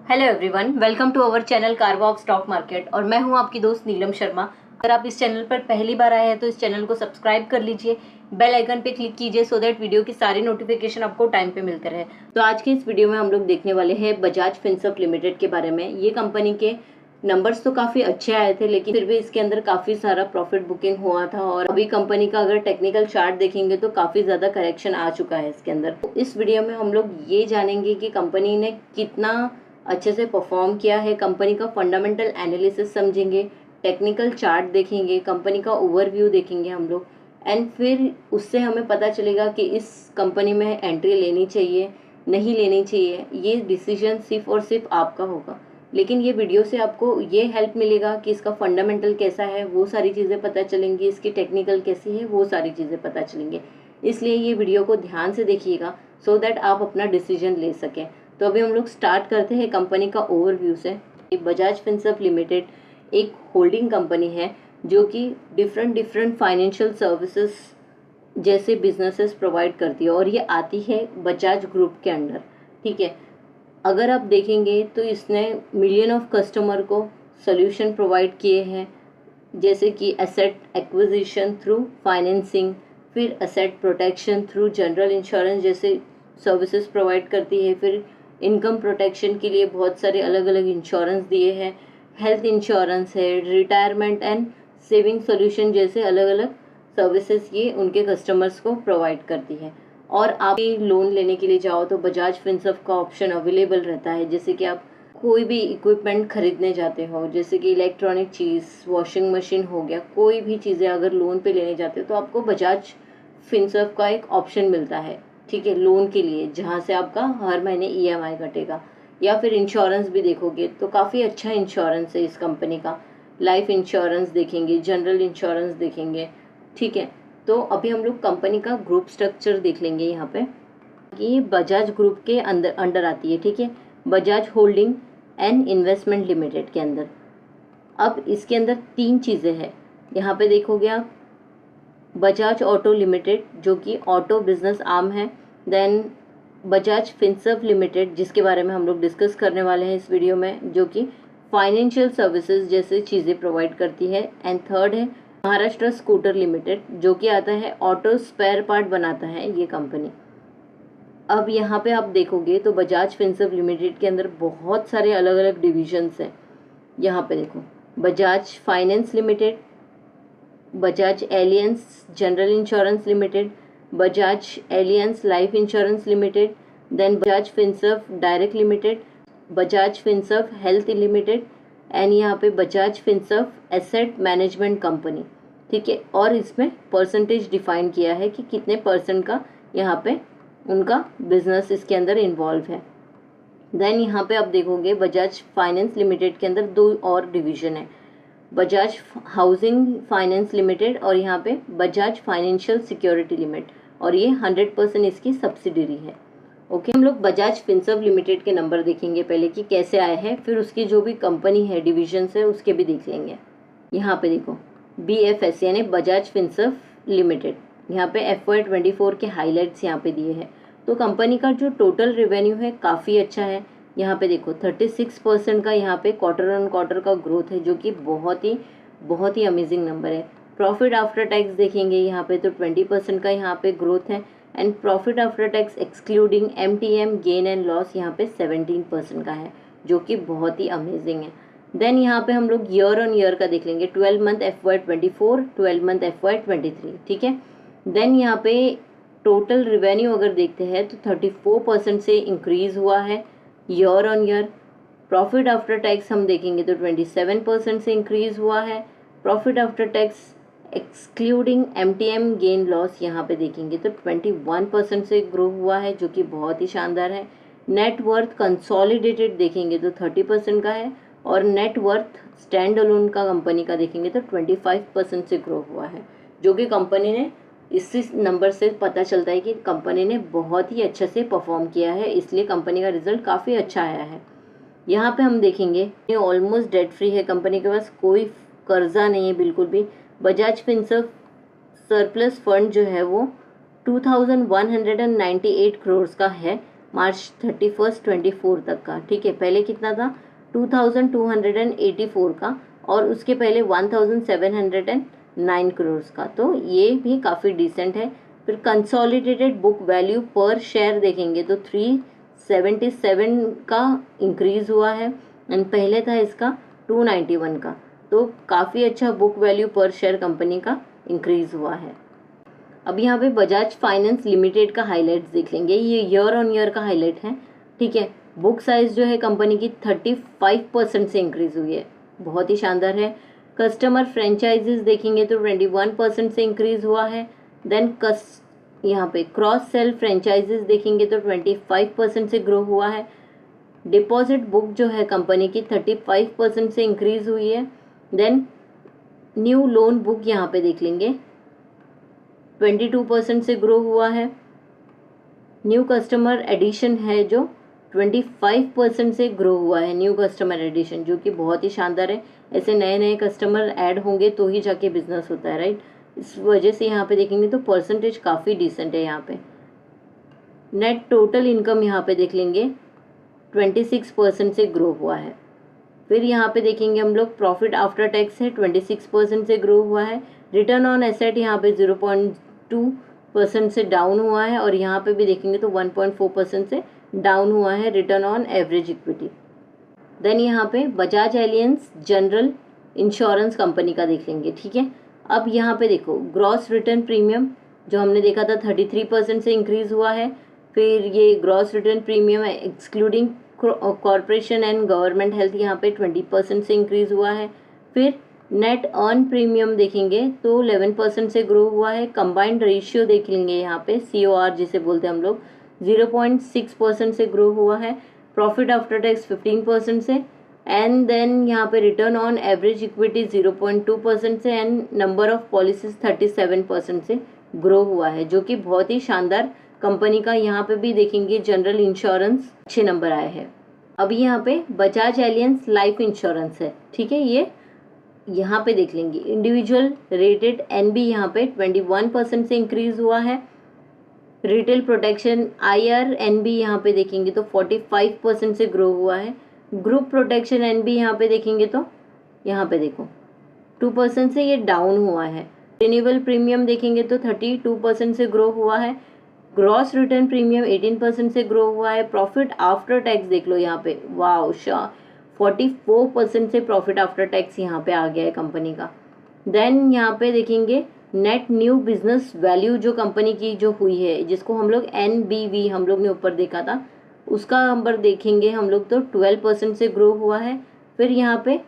Hello everyone, welcome to our channel कारवॉक stock market और मैं हूं आपकी दोस्त नीलम शर्मा। अगर आप इस चैनल पर पहली बार आए हैं तो इस चैनल को सब्सक्राइब कर लीजिए, बेल आइकन पे क्लिक कीजिए सो दैट वीडियो की सारी नोटिफिकेशन आपको टाइम पे मिलते रहे। तो आज की इस वीडियो में हम लोग देखने वाले हैं बजाज फिनसर्व लिमिटेड के बारे में। ये कंपनी के नंबर्स तो काफ़ी अच्छे आए थे, लेकिन फिर भी इसके अंदर काफ़ी सारा प्रॉफिट बुकिंग हुआ था और अभी कंपनी का अगर टेक्निकल चार्ट देखेंगे तो काफ़ी ज़्यादा करेक्शन आ चुका है इसके अंदर। तो इस वीडियो में हम लोग ये जानेंगे कि कंपनी ने कितना अच्छे से परफॉर्म किया है, कंपनी का फंडामेंटल एनालिसिस समझेंगे, टेक्निकल चार्ट देखेंगे, कंपनी का ओवरव्यू देखेंगे हम लोग, एंड फिर उससे हमें पता चलेगा कि इस कंपनी में एंट्री लेनी चाहिए नहीं लेनी चाहिए। ये डिसीजन सिर्फ और सिर्फ आपका होगा, लेकिन ये वीडियो से आपको ये हेल्प मिलेगा कि इसका फंडामेंटल कैसा है वो सारी चीज़ें पता चलेंगी, इसकी टेक्निकल कैसी है वो सारी चीज़ें पता चलेंगे। इसलिए ये वीडियो को ध्यान से देखिएगा सो दैट आप अपना डिसीजन ले सकें। तो अभी हम लोग स्टार्ट करते हैं कंपनी का ओवरव्यू से। बजाज फिनसर्व लिमिटेड एक होल्डिंग कंपनी है जो कि डिफरेंट फाइनेंशियल सर्विसेज जैसे बिजनेसेस प्रोवाइड करती है और ये आती है बजाज ग्रुप के अंडर। ठीक है, अगर आप देखेंगे तो इसने मिलियन ऑफ कस्टमर को सोल्यूशन प्रोवाइड किए हैं, जैसे कि एसेट एक्विजिशन थ्रू फाइनेंसिंग, फिर asset protection through general insurance जैसे सर्विसेज प्रोवाइड करती है, फिर इनकम प्रोटेक्शन के लिए बहुत सारे अलग अलग इंश्योरेंस दिए हैं, हेल्थ इंश्योरेंस है, रिटायरमेंट एंड सेविंग सॉल्यूशन जैसे अलग अलग सर्विसेज ये उनके कस्टमर्स को प्रोवाइड करती है। और आप लोन लेने के लिए जाओ तो बजाज फिनसर्व का ऑप्शन अवेलेबल रहता है, जैसे कि आप कोई भी इक्विपमेंट खरीदने जाते हो, जैसे कि इलेक्ट्रॉनिक चीज़, वॉशिंग मशीन हो गया, कोई भी चीज़ें अगर लोन पे लेने जाते हो तो आपको बजाज फिनसर्व का एक ऑप्शन मिलता है, ठीक है, लोन के लिए, जहाँ से आपका हर महीने ईएमआई कटेगा। या फिर इंश्योरेंस भी देखोगे तो काफ़ी अच्छा इंश्योरेंस है इस कंपनी का। लाइफ इंश्योरेंस देखेंगे, जनरल इंश्योरेंस देखेंगे, ठीक है। तो अभी हम लोग कंपनी का ग्रुप स्ट्रक्चर देख लेंगे यहाँ पे कि ये बजाज ग्रुप के अंडर आती है, ठीक है, Bajaj holding and investment limited के अंदर। अब इसके अंदर तीन चीज़ें हैं, यहाँ पे देखोगे आप, बजाज ऑटो लिमिटेड जो कि ऑटो बिजनेस आर्म है, देन बजाज फिनसर्व लिमिटेड जिसके बारे में हम लोग डिस्कस करने वाले हैं इस वीडियो में, जो कि फाइनेंशियल सर्विसेज जैसे चीज़ें प्रोवाइड करती है, एंड थर्ड है महाराष्ट्र स्कूटर लिमिटेड जो कि आता है ऑटो स्पेयर पार्ट बनाता है ये कंपनी। अब यहाँ पे आप देखोगे तो बजाज फिनसर्व लिमिटेड के अंदर बहुत सारे अलग अलग डिविजन्स हैं। यहाँ पे देखो, Bajaj Finance Limited, Bajaj Allianz General Insurance Limited, Bajaj Allianz Life Insurance Limited, then Bajaj Finserv Direct Limited, Bajaj Finserv Health Limited, and यहाँ पे Bajaj Finserv Asset Management Company, ठीक है। और इसमें परसेंटेज डिफाइन किया है कि कितने परसेंट का यहाँ पे उनका बिजनेस इसके अंदर इन्वॉल्व है। देन यहाँ पे आप देखोगे बजाज फाइनेंस लिमिटेड के अंदर दो और डिवीजन है, बजाज हाउसिंग फाइनेंस लिमिटेड और यहाँ पे बजाज फाइनेंशियल सिक्योरिटी लिमिटेड, और ये 100% इसकी सब्सिडरी है। ओके, हम लोग बजाज फिनसर्व लिमिटेड के नंबर देखेंगे पहले कि कैसे आए हैं, फिर उसकी जो भी कंपनी है डिविजन है उसके भी देख लेंगे। यहाँ पे देखो BFS यानी बजाज फिनसर्व लिमिटेड, यहाँ पे FY24 के हाईलाइट्स यहाँ पे दिए हैं। तो कंपनी का जो टोटल रेवेन्यू है काफ़ी अच्छा है। यहाँ पे देखो 36% का यहाँ पे क्वार्टर ऑन क्वार्टर का ग्रोथ है, जो कि बहुत ही अमेजिंग नंबर है। प्रॉफिट आफ्टर टैक्स देखेंगे यहाँ पे तो 20% का यहाँ पे ग्रोथ है, and profit after tax excluding MTM gain and loss यहाँ पे 17% का है, जो कि बहुत ही अमेजिंग है। देन यहाँ पे हम लोग ईयर ऑन ईयर का देख लेंगे, 12 मंथ FY24, 12 मंथ FY23, ठीक है। देन यहाँ पे टोटल रिवेन्यू अगर देखते हैं तो 34% से इंक्रीज हुआ है year on year. Profit after tax हम देखेंगे तो 27% से इंक्रीज हुआ है। Profit after tax excluding MTM gain loss यहाँ पे देखेंगे तो 21% से ग्रो हुआ है, जो कि बहुत ही शानदार है। नेट वर्थ कंसोलिडेटेड देखेंगे तो 30% का है, और नेट वर्थ स्टैंड अलोन का कंपनी का देखेंगे तो 25% से ग्रो हुआ है, जो कि कंपनी ने, इसी नंबर से पता चलता है कि कंपनी ने बहुत ही अच्छे से परफॉर्म किया है, इसलिए कंपनी का रिजल्ट काफ़ी अच्छा आया है। यहाँ पे हम देखेंगे ये ऑलमोस्ट डेट फ्री है, कंपनी के पास कोई कर्जा नहीं है बिल्कुल भी। बजाज फिनसर्व सरप्लस फंड जो है वो 2198 करोड़ का है, मार्च 31 24 तक का, ठीक है। पहले कितना था 2284 का, और उसके पहले 1709 करोड़ का, तो ये भी काफ़ी डिसेंट है। फिर कंसोलिडेटेड बुक वैल्यू पर शेयर देखेंगे तो 377 का इंक्रीज हुआ है, एंड पहले था इसका 291 का, तो काफ़ी अच्छा बुक वैल्यू पर शेयर कंपनी का इंक्रीज हुआ है। अब यहाँ पे बजाज फाइनेंस लिमिटेड का हाईलाइट्स देख लेंगे, ये ईयर ऑन ईयर का हाईलाइट है, ठीक है। बुक साइज जो है कंपनी की 35% से इंक्रीज हुई है, बहुत ही शानदार है। कस्टमर फ्रेंचाइजीज देखेंगे तो 21% से इंक्रीज हुआ है। देन यहाँ पे क्रॉस सेल फ्रेंचाइजीज देखेंगे तो 25% से ग्रो हुआ है। डिपॉजिट बुक जो है कंपनी की 35% से इंक्रीज हुई है। देन न्यू लोन बुक यहाँ पे देख लेंगे 22% से ग्रो हुआ है। न्यू कस्टमर एडिशन है जो 25% से ग्रो हुआ है, न्यू कस्टमर एडिशन, जो कि बहुत ही शानदार है। ऐसे नए नए कस्टमर ऐड होंगे तो ही जाके बिजनेस होता है, राइट। इस वजह से यहाँ पे देखेंगे तो परसेंटेज काफ़ी डिसेंट है यहाँ पे। नेट टोटल इनकम यहाँ पे देख लेंगे 26% से ग्रो हुआ है। फिर यहाँ पे देखेंगे हम लोग प्रॉफिट आफ्टर टैक्स है 26% से ग्रो हुआ है। रिटर्न ऑन एसेट यहाँ पे 0.2% से डाउन हुआ है, और यहाँ पे भी देखेंगे तो 1.4% से डाउन हुआ है return on average equity. Then यहाँ पे Bajaj Allianz General Insurance Company का देख लेंगे, ठीक है। अब यहाँ पे देखो ग्रॉस रिटर्न प्रीमियम जो हमने देखा था 33% से इंक्रीज हुआ है। फिर ये ग्रॉस रिटर्न प्रीमियम है excluding corporation and government health, यहाँ पे 20% से इंक्रीज हुआ है। फिर नेट अर्न प्रीमियम देखेंगे तो 11% से ग्रो हुआ है। कंबाइंड रेशियो देख लेंगे यहाँ पे COR जिसे बोलते हैं हम लोग 0.6% से ग्रो हुआ है। प्रॉफिट आफ्टर टैक्स 15% से, एंड देन यहाँ पे रिटर्न ऑन एवरेज इक्विटी 0.2% से, एंड नंबर ऑफ पॉलिसीज 37% से ग्रो हुआ है, जो कि बहुत ही शानदार कंपनी का। यहाँ पे भी देखेंगे जनरल इंश्योरेंस अच्छे नंबर आए हैं। अभी यहाँ पे बजाज एलियंस लाइफ इंश्योरेंस है, ठीक है। ये यहाँ पे देख लेंगे इंडिविजुअल रेटेड NB यहाँ पे 21% से इंक्रीज हुआ है। रिटेल प्रोटेक्शन IRNB यहाँ पे देखेंगे तो 45% से ग्रो हुआ है। ग्रुप प्रोटेक्शन NB यहाँ पे देखेंगे तो यहाँ पे देखो 2% से ये डाउन हुआ है। रिन्यूएबल प्रीमियम देखेंगे तो 32% से ग्रो हुआ है। ग्रॉस रिटर्न प्रीमियम 18% से ग्रो हुआ है। प्रॉफिट आफ्टर टैक्स देख लो यहाँ पे, वाओ 44% से प्रॉफिट आफ्टर टैक्स यहाँ पे आ गया है कंपनी का। देन यहाँ पे देखेंगे नेट न्यू बिजनेस वैल्यू जो कंपनी की जो हुई है, जिसको हम लोग NBV हम लोग ने ऊपर देखा था, उसका नंबर देखेंगे हम लोग तो 12% से ग्रो हुआ है। फिर यहाँ पे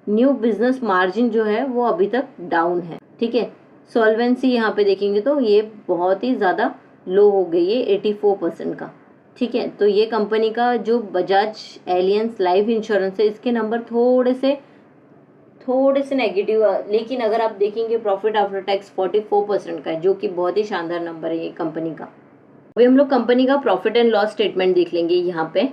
न्यू बिजनेस मार्जिन जो है वो अभी तक डाउन है, ठीक है। सॉल्वेंसी यहाँ पे देखेंगे तो ये बहुत ही ज़्यादा लो हो गई है 84% का, ठीक है। तो ये कंपनी का जो बजाज एलियंस लाइफ इंश्योरेंस है, इसके नंबर थोड़े से नेगेटिव, लेकिन अगर आप देखेंगे प्रॉफिट आफ्टर टैक्स 44% का है, जो कि बहुत ही शानदार नंबर है ये कंपनी का। अभी हम लोग कंपनी का प्रॉफिट एंड लॉस स्टेटमेंट देख लेंगे यहाँ पे।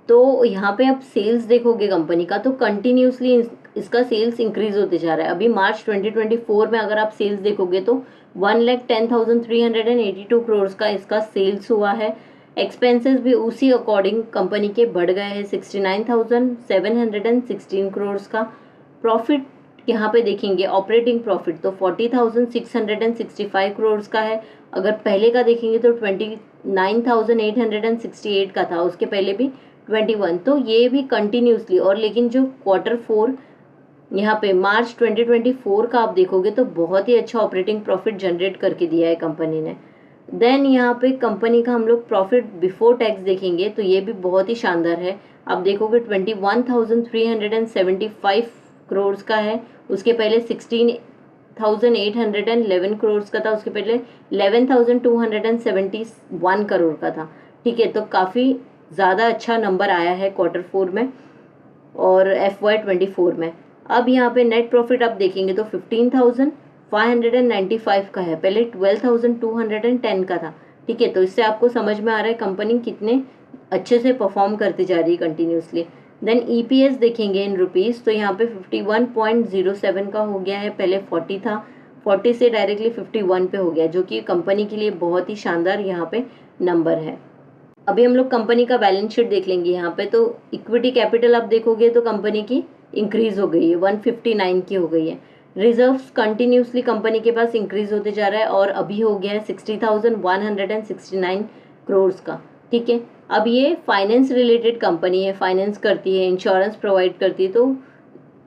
तो यहाँ पे आप सेल्स देखोगे कंपनी का तो कंटिन्यूसली इसका सेल्स इंक्रीज होते जा रहा है। अभी मार्च 2024 में अगर आप सेल्स देखोगे तो 1,10,382 करोड़ का इसका सेल्स हुआ है। एक्सपेंसेस भी उसी अकॉर्डिंग कंपनी के बढ़ गए हैं 69,716 करोड़ का। प्रॉफिट यहाँ पे देखेंगे ऑपरेटिंग प्रॉफिट तो 40,665 करोड़ का है। अगर पहले का देखेंगे तो 29,868 का था, उसके पहले भी 21, तो ये भी कंटिन्यूसली। और लेकिन जो Q4 यहाँ पे मार्च 2024 का आप देखोगे तो बहुत ही अच्छा ऑपरेटिंग प्रॉफिट जनरेट करके दिया है कंपनी ने। देन यहाँ पे कंपनी का हम लोग प्रॉफिट बिफोर टैक्स देखेंगे तो ये भी बहुत ही शानदार है। आप देखोगे 21,375 करोड़ का है, उसके पहले 16,811 करोड़ का था, उसके पहले 11,271 करोड़ का था, ठीक है। तो काफ़ी ज़्यादा अच्छा नंबर आया है Q4 में और FY24 में। अब यहाँ पे नेट प्रॉफिट आप देखेंगे तो 15,595 का है, पहले 12,210 का था, ठीक है। तो इससे आपको समझ में आ रहा है कंपनी कितने अच्छे से परफॉर्म करती जा रही है कंटिन्यूसली। देन EPS देखेंगे इन रुपीज़ तो यहाँ पे 51.07 का हो गया है, पहले 40 था, 40 से डायरेक्टली 51 पे हो गया, जो कि कंपनी के लिए बहुत ही शानदार यहाँ पे नंबर है। अभी हम लोग कंपनी का बैलेंस शीट देख लेंगे यहाँ पे। तो इक्विटी कैपिटल आप देखोगे तो कंपनी की इंक्रीज हो गई है, 159 की हो गई है। रिजर्व्स कंटिन्यूसली कंपनी के पास इंक्रीज होते जा रहा है और अभी हो गया है 60,169 करोड़ का। ठीक है, अब ये फाइनेंस रिलेटेड कंपनी है, फाइनेंस करती है, इंश्योरेंस प्रोवाइड करती है। तो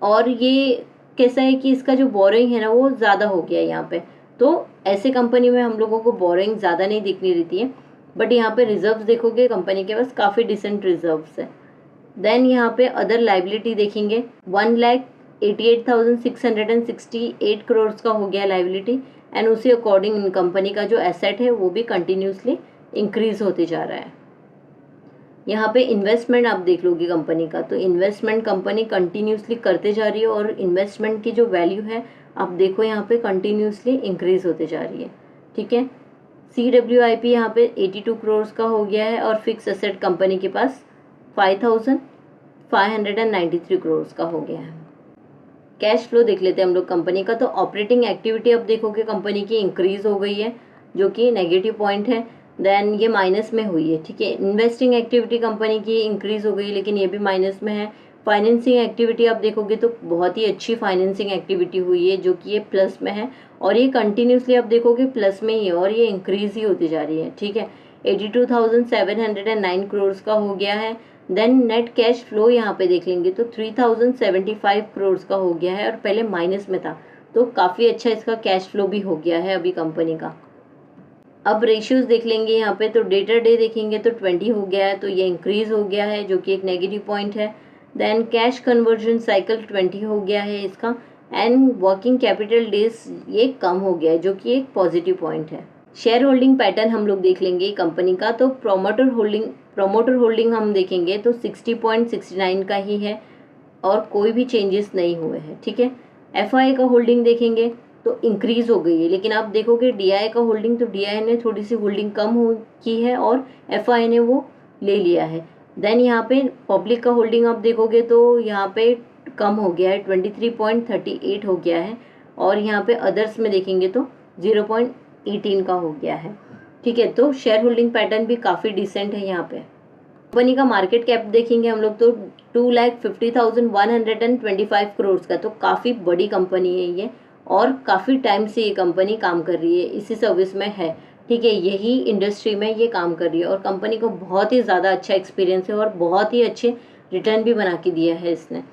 और ये कैसा है कि इसका जो बोरोइंग है ना वो ज़्यादा हो गया है यहाँ पे। तो ऐसे कंपनी में हम लोगों को बोरोइंग ज़्यादा नहीं दिखनी रहती है, बट यहाँ पे रिजर्व्स देखोगे कंपनी के पास काफ़ी डिसेंट रिजर्व्स है। देन यहाँ पे अदर लाइबिलिटी देखेंगे, 1,88,668 करोड़ का हो गया लाइबिलिटी। एंड उसी अकॉर्डिंग कंपनी का जो एसेट है वो भी कंटिन्यूसली इंक्रीज होते जा रहा है। यहाँ पे इन्वेस्टमेंट आप देख लोगे कंपनी का, तो इन्वेस्टमेंट कंपनी कंटिन्यूसली करते जा रही है और इन्वेस्टमेंट की जो वैल्यू है आप देखो यहाँ पे कंटिन्यूसली इंक्रीज होते जा रही है। ठीक है, CWIP यहाँ पे 82 करोड़ का हो गया है और फिक्स एसेट कंपनी के पास 5,593 करोड़ का हो गया है। कैश फ्लो देख लेते हैं हम लोग कंपनी का। तो ऑपरेटिंग एक्टिविटी अब देखोगे कंपनी की इंक्रीज हो गई है, जो कि नेगेटिव पॉइंट है। देन ये माइनस में हुई है। ठीक है, इन्वेस्टिंग एक्टिविटी कंपनी की इंक्रीज हो गई लेकिन ये भी माइनस में है। फाइनेंसिंग एक्टिविटी आप देखोगे तो बहुत ही अच्छी फाइनेंसिंग एक्टिविटी हुई है, जो कि ये प्लस में है और ये कंटिन्यूसली आप देखोगे प्लस में ही है और ये इंक्रीज ही होती जा रही है। ठीक है, 82,709 करोड़ का हो गया है। देन नेट कैश फ्लो यहाँ पे देख लेंगे तो 3,075 करोड़ का हो गया है और पहले माइनस में था, तो काफ़ी अच्छा इसका कैश फ्लो भी हो गया है अभी कंपनी का। अब रेशियोज देख लेंगे यहाँ पे, तो डेटर डे देखेंगे तो 20 हो गया है, तो ये इंक्रीज हो गया है जो कि एक नेगेटिव पॉइंट है। देन कैश कन्वर्जन साइकिल 20 हो गया है इसका। एंड वर्किंग कैपिटल डेज ये कम हो गया है, जो कि एक पॉजिटिव पॉइंट है। शेयर होल्डिंग पैटर्न हम लोग देख लेंगे कंपनी का। तो प्रोमोटर होल्डिंग हम देखेंगे तो 60.69 का ही है और कोई भी चेंजेस नहीं हुए हैं। ठीक है, FI का होल्डिंग देखेंगे तो इंक्रीज हो गई है, लेकिन आप देखोगे DI का होल्डिंग, तो DI ने थोड़ी सी होल्डिंग कम हो की है और FI ने वो ले लिया है। देन यहाँ पे पब्लिक का होल्डिंग आप देखोगे तो यहाँ पे कम हो गया है, 23.38 हो गया है और यहाँ पे अदर्स में देखेंगे तो 0.18 का हो गया है। ठीक है, तो शेयर होल्डिंग पैटर्न भी काफ़ी डिसेंट है यहाँ पे। कंपनी का मार्केट कैप देखेंगे हम लोग तो 2,50,125 करोड़ का, तो काफ़ी बड़ी कंपनी है ये और काफ़ी टाइम से ये कंपनी काम कर रही है, इसी सर्विस में है। ठीक है, यही इंडस्ट्री में ये काम कर रही है और कंपनी को बहुत ही ज़्यादा अच्छा एक्सपीरियंस है और बहुत ही अच्छे रिटर्न भी बना के दिया है इसने।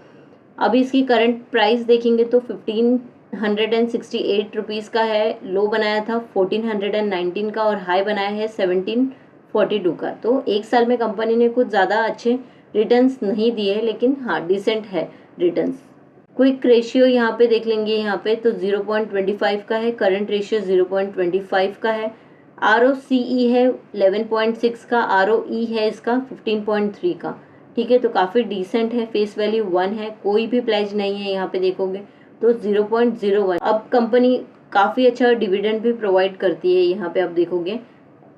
अभी इसकी करंट प्राइस देखेंगे तो 1,568 रुपीज़ का है, लो बनाया था 1,419 का और हाई बनाया है 1,742 का। तो एक साल में कंपनी ने कुछ ज़्यादा अच्छे रिटर्न्स नहीं दिए, लेकिन हाँ डिसेंट है रिटर्न्स। क्विक रेशियो यहाँ पे देख लेंगे, यहाँ पे तो 0.25 का है, करंट रेशियो 0.25 का है, ROCE है 11.6 का, ROE है इसका 15.3 का। ठीक है, तो काफ़ी डिसेंट है, फेस वैल्यू 1 है, कोई भी प्लेज नहीं है यहाँ पे देखोगे तो 0.01। अब कंपनी काफ़ी अच्छा डिविडेंड भी प्रोवाइड करती है यहाँ पे आप देखोगे।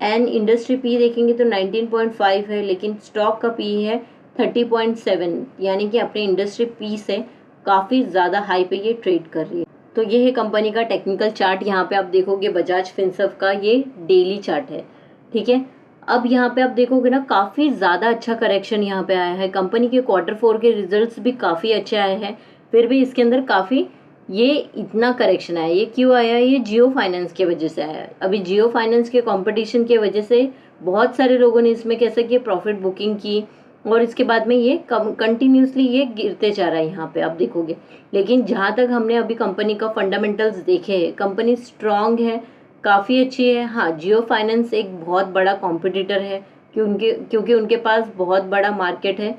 एंड इंडस्ट्री पी देखेंगे तो 19.5 है, लेकिन स्टॉक का पी है 30.7, यानी कि अपने इंडस्ट्री पी से काफ़ी ज़्यादा हाई पे ये ट्रेड कर रही है। तो ये है कंपनी का टेक्निकल चार्ट। यहाँ पे आप देखोगे बजाज फिनसर्व का ये डेली चार्ट है। ठीक है, अब यहाँ पे आप देखोगे ना काफ़ी ज़्यादा अच्छा करेक्शन यहाँ पे आया है। कंपनी के Q4 के रिजल्ट्स भी काफ़ी अच्छे आए हैं, फिर भी इसके अंदर काफ़ी ये इतना करेक्शन आया। ये क्यों आया? ये जियो फाइनेंस की वजह से आया। अभी जियो फाइनेंस के कंपटीशन की वजह से बहुत सारे लोगों ने इसमें कैसे कि प्रॉफिट बुकिंग की और इसके बाद में ये कंटिन्यूसली ये गिरते जा रहा है यहाँ पे आप देखोगे। लेकिन जहाँ तक हमने अभी कंपनी का फंडामेंटल्स देखे हैं, कंपनी स्ट्रांग है, काफ़ी अच्छी है। हाँ, जियो फाइनेंस एक बहुत बड़ा कॉम्पिटिटर है क्योंकि उनके पास बहुत बड़ा मार्केट है,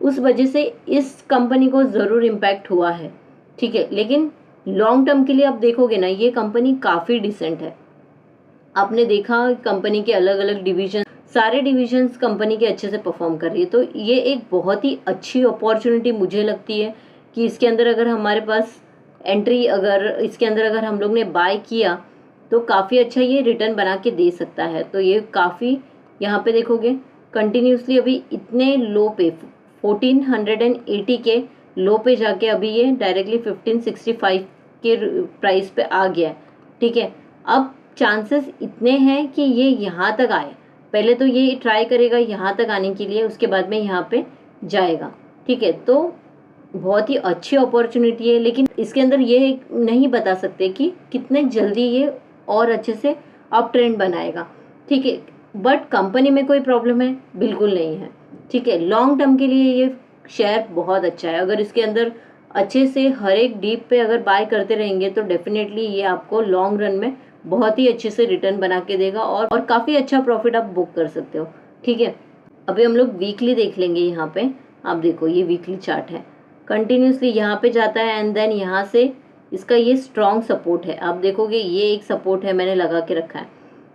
उस वजह से इस कंपनी को ज़रूर इम्पैक्ट हुआ है। ठीक है, लेकिन लॉन्ग टर्म के लिए आप देखोगे ना ये कंपनी काफ़ी डिसेंट है। आपने देखा कंपनी के अलग अलग डिवीजन, सारे डिविजन्स कंपनी के अच्छे से परफॉर्म कर रही है। तो ये एक बहुत ही अच्छी अपॉर्चुनिटी मुझे लगती है कि इसके अंदर अगर हमारे पास एंट्री, अगर इसके अंदर अगर हम लोग ने बाय किया तो काफ़ी अच्छा ये रिटर्न बना के दे सकता है। तो ये काफ़ी यहाँ पे देखोगे कंटिन्यूसली अभी इतने लो पे 1480 के लो पे जाके अभी ये डायरेक्टली 1565 के प्राइस पे आ गया है। ठीक है, अब चांसेस इतने हैं कि ये यहाँ तक आए, पहले तो ये ट्राई करेगा यहाँ तक आने के लिए, उसके बाद में यहाँ पे जाएगा। ठीक है, तो बहुत ही अच्छी अपॉर्चुनिटी है, लेकिन इसके अंदर ये नहीं बता सकते कि कितने जल्दी ये और अच्छे से अप ट्रेंड बनाएगा। ठीक है, बट कंपनी में कोई प्रॉब्लम है बिल्कुल नहीं है। ठीक है, लॉन्ग टर्म के लिए ये शेयर बहुत अच्छा है। अगर इसके अंदर अच्छे से हर एक डीप पे अगर बाय करते रहेंगे तो डेफिनेटली ये आपको लॉन्ग रन में बहुत ही अच्छे से रिटर्न बना के देगा और काफ़ी अच्छा प्रॉफिट आप बुक कर सकते हो। ठीक है, अभी हम लोग वीकली देख लेंगे। यहाँ पे आप देखो, ये वीकली चार्ट है, कंटिन्यूसली यहाँ पे जाता है एंड देन यहाँ से इसका ये स्ट्रॉन्ग सपोर्ट है। आप देखोगे ये एक सपोर्ट है, मैंने लगा के रखा है,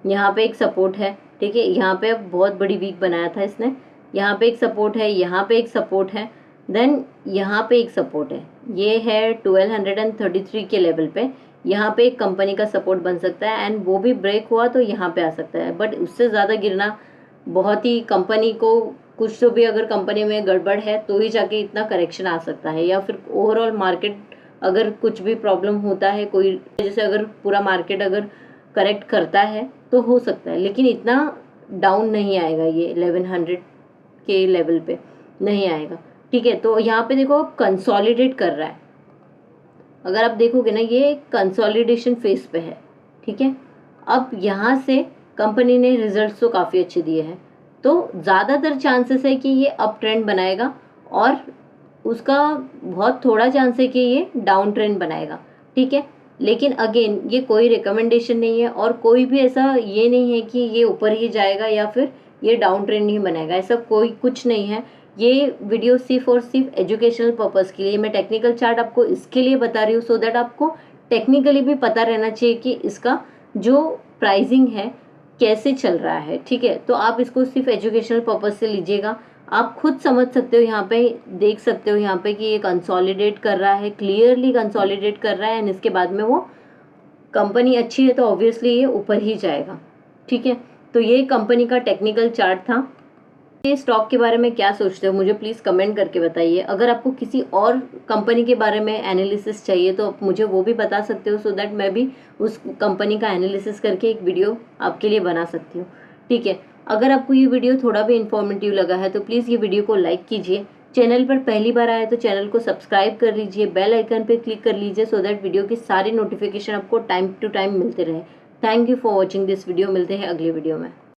यहाँ पे एक सपोर्ट है। ठीक है, यहाँ पे बहुत बड़ी वीक बनाया था इसने, यहाँ पे एक सपोर्ट है, यहाँ पे एक सपोर्ट है, देन यहाँ पे एक सपोर्ट है, ये है 1233 के लेवल पे। यहाँ पे एक कंपनी का सपोर्ट बन सकता है एंड वो भी ब्रेक हुआ तो यहाँ पे आ सकता है, बट उससे ज़्यादा गिरना बहुत ही, कंपनी को कुछ तो भी अगर कंपनी में गड़बड़ है तो ही जाके इतना करेक्शन आ सकता है, या फिर ओवरऑल मार्केट अगर कुछ भी प्रॉब्लम होता है, कोई जैसे अगर पूरा मार्केट अगर करेक्ट करता है तो हो सकता है, लेकिन इतना डाउन नहीं आएगा, ये 1100 के लेवल पे नहीं आएगा। ठीक है, तो यहाँ पे देखो कंसोलिडेट कर रहा है, अगर आप देखोगे ना ये कंसोलिडेशन फेज पे है। ठीक है, अब यहाँ से कंपनी ने रिजल्ट्स तो काफ़ी अच्छे दिए हैं, तो ज़्यादातर चांसेस है कि ये अप ट्रेंड बनाएगा और उसका बहुत थोड़ा चांस है कि ये डाउन ट्रेंड बनाएगा। ठीक है, लेकिन अगेन ये कोई रिकमेंडेशन नहीं है और कोई भी ऐसा ये नहीं है कि ये ऊपर ही जाएगा या फिर ये डाउन ट्रेंड नहीं बनाएगा, ऐसा कोई कुछ नहीं है। ये वीडियो सिर्फ और सिर्फ एजुकेशनल पर्पज़ के लिए, मैं टेक्निकल चार्ट आपको इसके लिए बता रही हूँ सो दैट आपको टेक्निकली भी पता रहना चाहिए कि इसका जो प्राइसिंग है कैसे चल रहा है। ठीक है, तो आप इसको सिर्फ एजुकेशनल पर्पज़ से लीजिएगा, आप खुद समझ सकते हो, यहाँ पे देख सकते हो यहाँ पे कि ये कंसोलिडेट कर रहा है, क्लियरली कंसोलिडेट कर रहा है एंड इसके बाद में वो कंपनी अच्छी है तो ऑब्वियसली ये ऊपर ही जाएगा। ठीक है, तो ये कंपनी का टेक्निकल चार्ट था। ये स्टॉक के बारे में क्या सोचते हो मुझे प्लीज़ कमेंट करके बताइए। अगर आपको किसी और कंपनी के बारे में एनालिसिस चाहिए तो आप मुझे वो भी बता सकते हो, सो दैट मैं भी उस कंपनी का एनालिसिस करके एक वीडियो आपके लिए बना सकती हूँ। ठीक है, अगर आपको ये वीडियो थोड़ा भी इन्फॉर्मेटिव लगा है तो प्लीज़ ये वीडियो को लाइक कीजिए, चैनल पर पहली बार आए तो चैनल को सब्सक्राइब कर लीजिए, बेल आइकन पर क्लिक कर लीजिए सो दैट वीडियो की सारी नोटिफिकेशन आपको टाइम टू टाइम मिलते रहे। Thank you for watching this video, मिलते हैं अगले वीडियो में।